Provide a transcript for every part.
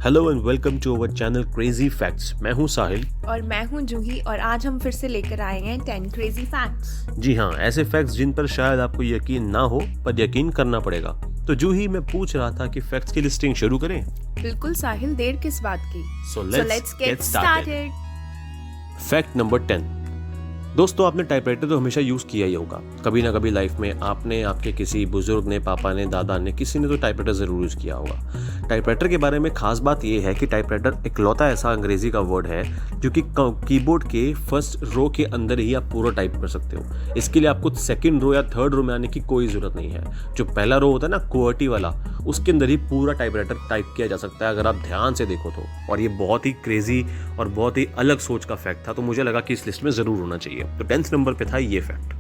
Hello and welcome to our channel crazy facts. मैं हूं साहिल। और मैं हूं जूही और आज हम फिर से लेकर आए हैं 10 क्रेजी फैक्ट्स। जी हाँ, ऐसे फैक्ट्स जिन पर शायद आपको यकीन ना हो पर यकीन करना पड़ेगा। तो जूही, मैं पूछ रहा था कि फैक्ट्स की लिस्टिंग शुरू करें। बिल्कुल साहिल, देर किस बात की। So let's get started. Fact number 10। दोस्तों, आपने टाइपराइटर तो हमेशा यूज किया ही होगा। कभी ना कभी लाइफ में आपने, आपके किसी बुजुर्ग ने, पापा ने, दादा ने, किसी ने तो टाइपराइटर जरूर यूज किया होगा। टाइपराइटर के बारे में खास बात यह है कि टाइपराइटर इकलौता ऐसा अंग्रेजी का वर्ड है जो कि कीबोर्ड के फर्स्ट रो के अंदर ही आप पूरा टाइप कर सकते हो। इसके लिए आपको सेकंड रो या थर्ड रो में आने की कोई जरूरत नहीं है। जो पहला रो होता है ना, QWERTY वाला, उसके अंदर ही पूरा टाइपराइटर टाइप किया जा सकता है अगर आप ध्यान से देखो तो। और ये बहुत ही क्रेजी और बहुत ही अलग सोच का फैक्ट था, तो मुझे लगा कि इस लिस्ट में जरूर होना चाहिए। तो 10th नंबर पे था ये फैक्ट।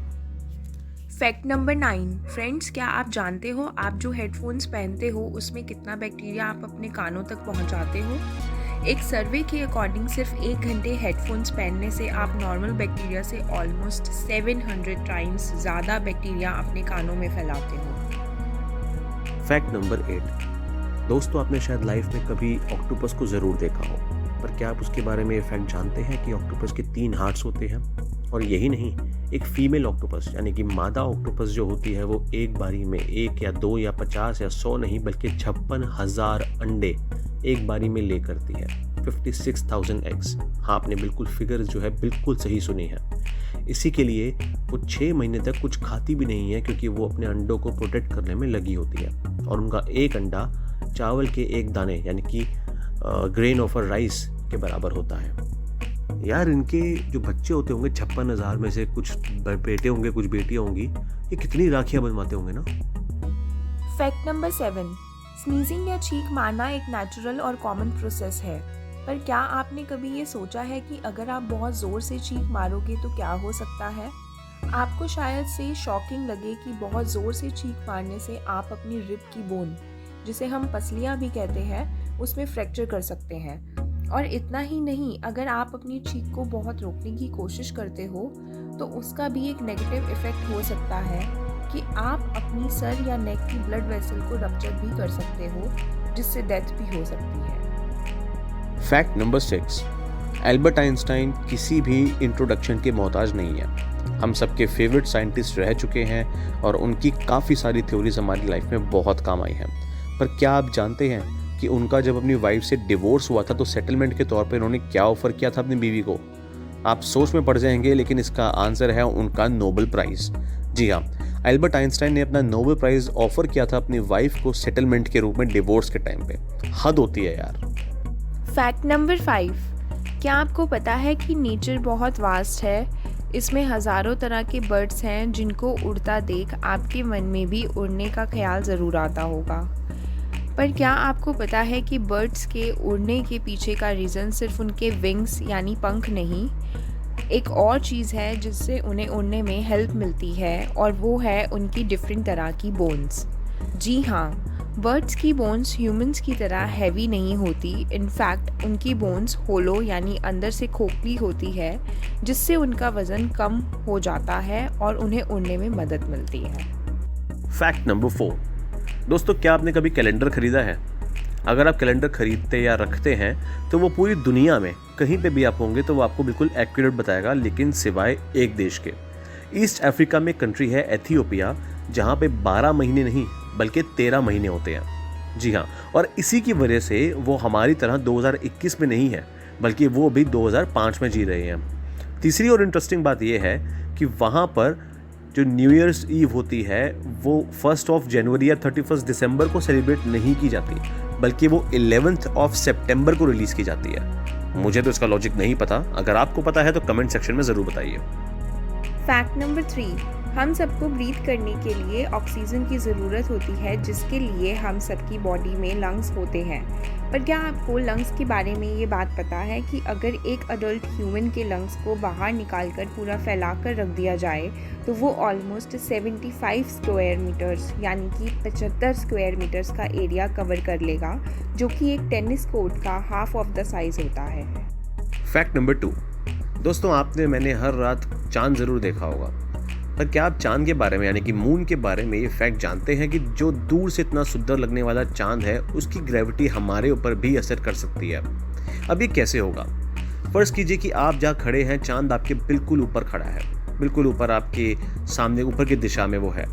Fact number 9। फ्रेंड्स, क्या आप जानते हो आप जो हेडफोन्स पहनते हो उसमें कितना बैक्टीरिया आप अपने कानों तक पहुंचाते हो? एक सर्वे के अकॉर्डिंग सिर्फ 1 घंटे हेडफोन्स पहनने से आप नॉर्मल बैक्टीरिया से ऑलमोस्ट 700 टाइम्स ज़्यादा बैक्टीरिया अपने कानों में फैलाते हो। Fact number 8। दोस्तों, आपने शायद लाइफ में कभी ऑक्टोपस को ज़रूर देखा हो, पर क्या आप उसके बारे में ये फैक्ट जानते हैं कि ऑक्टोपस के 3 हार्ट्स होते हैं? और यही नहीं, एक फीमेल ऑक्टोपस यानी कि मादा ऑक्टोपस जो होती है वो एक बारी में 1 या 2 या 50 या 100 नहीं बल्कि 56,000 अंडे एक बारी में ले करती है। 56,000 एग्स। हाँ, आपने बिल्कुल फिगर जो है बिल्कुल सही सुनी है। इसी के लिए वो 6 महीने तक कुछ खाती भी नहीं है, क्योंकि वो अपने अंडों को प्रोटेक्ट करने में लगी होती है। और उनका एक अंडा चावल के एक दाने यानी कि ग्रेन ऑफ राइस के बराबर होता है। यार, इनके जो बच्चे होते होंगे 56,000 में से कुछ बेटे होंगे, कुछ बेटियां होंगी। ये कितनी राखियां बनवाते होंगे ना। Fact number 7। स्नीजिंग या छींक मारना एक नेचुरल और कॉमन प्रोसेस है, पर क्या आपने कभी ये सोचा है कि अगर आप बहुत ज़ोर से छींक मारोगे तो क्या हो सकता है? आपको शायद से शॉकिंग लगे कि बहुत ज़ोर से छींक मारने से आप अपनी रिब की बोन, जिसे हम पसलियाँ भी कहते हैं, उसमें फ्रैक्चर कर सकते हैं। और इतना ही नहीं, अगर आप अपनी छींक को बहुत रोकने की कोशिश करते हो तो उसका भी एक नेगेटिव इफेक्ट हो सकता है कि आप अपनी सर या नेक की ब्लड वेसल को रप्चर भी कर सकते हो, जिससे डेथ भी हो सकती है। Fact number 6। एल्बर्ट आइंस्टाइन किसी भी इंट्रोडक्शन के मोहताज नहीं है। हम सबके फेवरेट साइंटिस्ट रह चुके हैं और उनकी काफ़ी सारी थ्योरीज हमारी लाइफ में बहुत काम आई हैं। पर क्या आप जानते हैं कि उनका जब अपनी वाइफ से डिवोर्स हुआ था तो सेटलमेंट के तौर पर उन्होंने क्या ऑफर किया था अपनी बीवी को? आप सोच में पड़ जाएंगे, लेकिन इसका आंसर है उनका नोबेल प्राइज। जी हाँ, एल्बर्ट आइंस्टाइन ने अपना नोबेल प्राइज ऑफर किया था अपनी वाइफ को सेटलमेंट के रूप में डिवोर्स के टाइम पे। हद होती है यार। Fact number 5। क्या आपको पता है कि नेचर बहुत वास्ट है? इसमें हज़ारों तरह के बर्ड्स हैं जिनको उड़ता देख आपके मन में भी उड़ने का ख्याल ज़रूर आता होगा। पर क्या आपको पता है कि बर्ड्स के उड़ने के पीछे का रीज़न सिर्फ उनके विंग्स यानी पंख नहीं, एक और चीज़ है जिससे उन्हें उड़ने में हेल्प मिलती है, और वो है उनकी डिफरेंट तरह की बोन्स। जी हाँ, बर्ड्स की बोन्स ह्यूमंस की तरह हैवी नहीं होती। इनफैक्ट उनकी बोन्स होलो यानी अंदर से खोखली होती है, जिससे उनका वज़न कम हो जाता है और उन्हें उड़ने में मदद मिलती है। Fact number 4। दोस्तों, क्या आपने कभी कैलेंडर खरीदा है? अगर आप कैलेंडर खरीदते या रखते हैं तो वो पूरी दुनिया में कहीं पे भी आप होंगे तो वो आपको बिल्कुल एक्यूरेट बताएगा, लेकिन सिवाय एक देश के। ईस्ट अफ्रीका में कंट्री है एथियोपिया, जहाँ पे 12 महीने नहीं बल्कि 13 महीने होते हैं। जी हाँ, और इसी की वजह से वो हमारी तरह 2021 में नहीं है, बल्कि वो अभी 2005 में जी रहे हैं। तीसरी और इंटरेस्टिंग बात यह है कि वहाँ पर जो न्यू ईयर्स ईव होती है वो 1 जनवरी या 31 दिसंबर को सेलिब्रेट नहीं की जाती, बल्कि वो 11 सितंबर को रिलीज की जाती है। मुझे तो इसका लॉजिक नहीं पता, अगर आपको पता है तो कमेंट सेक्शन में ज़रूर बताइए। Fact number 3। हम सबको ब्रीथ करने के लिए ऑक्सीजन की ज़रूरत होती है, जिसके लिए हम सबकी बॉडी में लंग्स होते हैं। पर क्या आपको लंग्स के बारे में ये बात पता है कि अगर एक अडल्ट ह्यूमन के लंग्स को बाहर निकालकर पूरा फैलाकर रख दिया जाए तो वो ऑलमोस्ट 75 स्क्वायर मीटर्स यानी कि 75 स्क्वायर मीटर्स का एरिया कवर कर लेगा, जो कि एक टेनिस कोर्ट का हाफ ऑफ द साइज होता है। Fact number 2। दोस्तों, मैंने हर रात चांद ज़रूर देखा होगा। पर क्या आप चांद के बारे में यानी कि मून के बारे में ये फैक्ट जानते हैं कि जो दूर से इतना सुंदर लगने वाला चांद है उसकी ग्रेविटी हमारे ऊपर भी असर कर सकती है। अब ये कैसे होगा? फर्ज कीजिए कि आप जहाँ खड़े हैं चांद आपके बिल्कुल ऊपर खड़ा है, बिल्कुल ऊपर आपके सामने ऊपर की दिशा में वो है।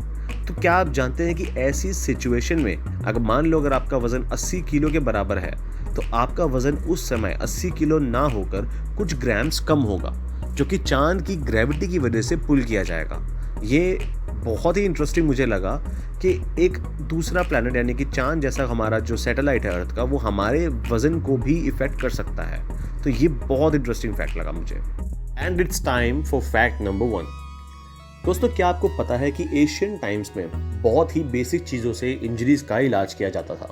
तो क्या आप जानते हैं कि ऐसी सिचुएशन में अगर मान लो अगर आपका वजन 80 किलो के बराबर है तो आपका वजन उस समय 80 किलो ना होकर कुछ ग्राम्स कम होगा, जो कि चांद की ग्रेविटी की वजह से पुल किया जाएगा। ये बहुत ही इंटरेस्टिंग मुझे लगा कि एक दूसरा प्लैनेट यानी कि चांद जैसा हमारा जो सैटेलाइट है अर्थ का, वो हमारे वजन को भी इफेक्ट कर सकता है। तो ये बहुत इंटरेस्टिंग फैक्ट लगा मुझे। And it's time for fact number 1। दोस्तों, क्या आपको पता है कि एशियन टाइम्स में बहुत ही बेसिक चीज़ों से इंजरीज का इलाज किया जाता था,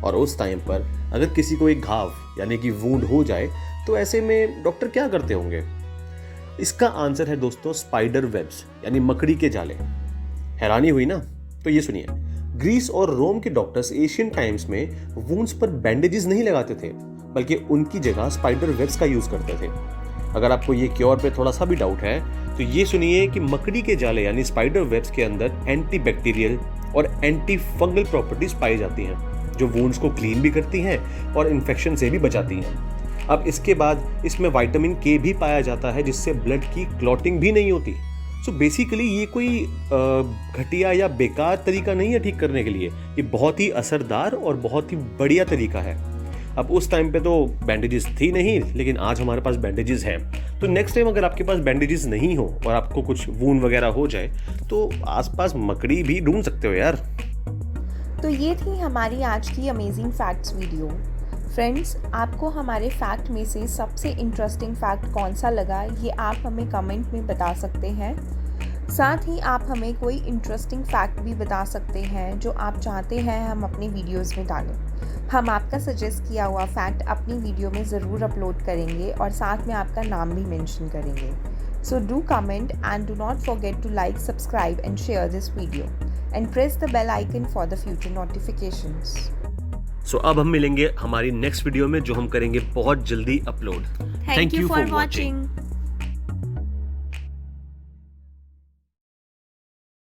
और उस टाइम पर अगर किसी को एक घाव यानी कि वुंड हो जाए तो ऐसे में डॉक्टर क्या करते होंगे? इसका आंसर है दोस्तों स्पाइडर वेब्स यानी मकड़ी के जाले। हैरानी हुई ना? तो ये सुनिए, ग्रीस और रोम के डॉक्टर्स एशियन टाइम्स में वुंड्स पर बैंडेजेस नहीं लगाते थे, बल्कि उनकी जगह स्पाइडर वेब्स का यूज करते थे। अगर आपको ये क्योर पे थोड़ा सा भी डाउट है तो ये सुनिए कि मकड़ी के जाले यानी स्पाइडर वेब्स के अंदर एंटी बैक्टीरियल और एंटी फंगल प्रॉपर्टीज पाई जाती हैं, जो वुंड्स को क्लीन भी करती हैं और इन्फेक्शन से भी बचाती हैं। अब इसके बाद इसमें विटामिन के भी पाया जाता है, जिससे ब्लड की क्लॉटिंग भी नहीं होती। सो बेसिकली ये कोई घटिया या बेकार तरीका नहीं है ठीक करने के लिए, ये बहुत ही असरदार और बहुत ही बढ़िया तरीका है। अब उस टाइम पे तो बैंडेजेस थी नहीं, लेकिन आज हमारे पास बैंडेजेस हैं। तो नेक्स्ट टाइम अगर आपके पास बैंडेजेस नहीं हो और आपको कुछ वून वगैरह हो जाए तो आसपास मकड़ी भी ढूंढ सकते हो यार। तो ये थी हमारी आज की अमेजिंग फैक्ट्स वीडियो। फ्रेंड्स, आपको हमारे फैक्ट में से सबसे इंटरेस्टिंग फैक्ट कौन सा लगा, ये आप हमें कमेंट में बता सकते हैं। साथ ही आप हमें कोई इंटरेस्टिंग फैक्ट भी बता सकते हैं जो आप चाहते हैं हम अपनी वीडियोस में डालें। हम आपका सजेस्ट किया हुआ फैक्ट अपनी वीडियो में ज़रूर अपलोड करेंगे और साथ में आपका नाम भी मेंशन करेंगे। So do comment and do not forget to like, subscribe and share this video and press the bell icon for the future notifications. So अब हम मिलेंगे हमारी नेक्स्ट वीडियो में, जो हम करेंगे बहुत जल्दी upload. Thank you for watching.